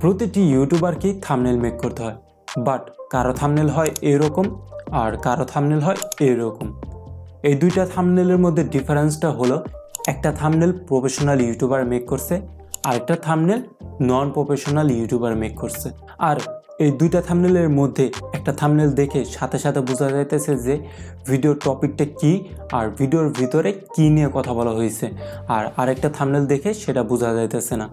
প্রতিটি ইউটিউবারকেই thumbnail make করতে হয়, বাট কারো থাম্বনেল হয় এরকম আর কারো থাম্বনেল হয় এরকম। এই দুইটা থাম্বনেলের মধ্যে ডিফারেন্সটা হলো একটা থাম্বনেল প্রফেশনাল ইউটিউবার মেক করছে আর একটা thumbnail non professional YouTuber make করছে। আর এই দুইটা থাম্বনেলের মধ্যে একটা থাম্বনেল দেখে সাথে সাথে বোঝা যাইতেছে যে ভিডিওর টপিকটা কি আর ভিডিওর ভিতরে কি নিয়ে কথা বলা হয়েছে, আর আরেকটা থাম্বনেল দেখে সেটা বোঝা যাইতেছে না।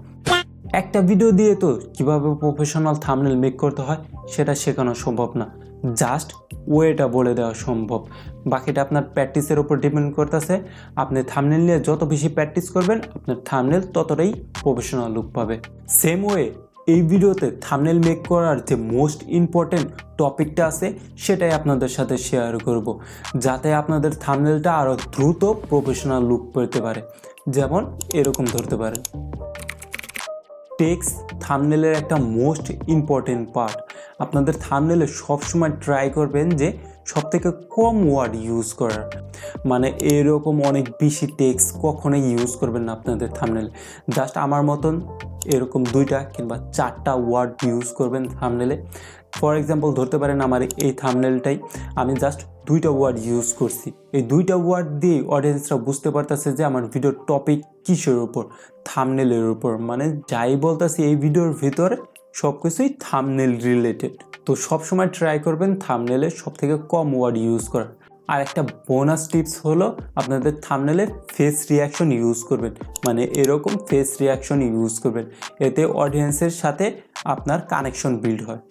একটা ভিডিও দিয়ে তো কিভাবে প্রফেশনাল থাম্বনেল মেক করতে হয় সেটা শেখানো সম্ভব না, জাস্ট ওয়েটা বলে দেওয়া সম্ভব। বাকিটা আপনার প্র্যাকটিসের উপর ডিপেন্ড করতেছে। আপনি থাম্বনেল নিয়ে যত বেশি প্র্যাকটিস করবেন আপনার থাম্বনেল ততটাই প্রফেশনাল লুক পাবে। সেম ওয়ে এই ভিডিওতে থাম্বনেল মেক করার যে মোস্ট ইম্পর্টেন্ট টপিকটা আছে সেটাই আপনাদের সাথে শেয়ার করব, যাতে আপনাদের থাম্বনেলটা আরও দ্রুত প্রফেশনাল লুক পেতে পারে। যেমন এরকম ধরতে পারেন। টেক্সট থাম্বনেলের একটা মোস্ট ইম্পর্টেন্ট পার্ট। আপনাদের থাম্বনেলে সবসময় ট্রাই করবেন যে সবথেকে কম ওয়ার্ড ইউজ করার, মানে এরকম অনেক বেশি টেক্সট কখনোই ইউজ করবেন না আপনাদের থাম্বনেলে। জাস্ট আমার মতন এরকম 2টা কিংবা 4টা ওয়ার্ড ইউজ করবেন থাম্বনেলে। ফর এক্সাম্পল ধরতে পারেন আমার এই থাম্বনেলটাই আমি জাস্ট 2টা ওয়ার্ড ইউজ করছি। এই 2টা ওয়ার্ড দিয়ে অডিয়েন্সরা বুঝতে পারতেছে যে আমার ভিডিওর টপিক কিসের উপর, থাম্বনেলের উপর। মানে যাই বলতেছি এই ভিডিওর ভিতরে সব কিছুই থাম্বনেল রিলেটেড। তো সবসময় ট্রাই করবেন থাম্বনেলে সবথেকে কম ওয়ার্ড ইউজ করার। আর একটা বোনাস টিপস হলো আপনাদের থাম্বনেলে ফেস রিয়াকশন ইউজ করবেন, মানে এরকম ফেস রিয়াকশন ইউজ করবেন, এতে অডিয়েন্সের সাথে আপনার কানেকশন বিল্ড হয়।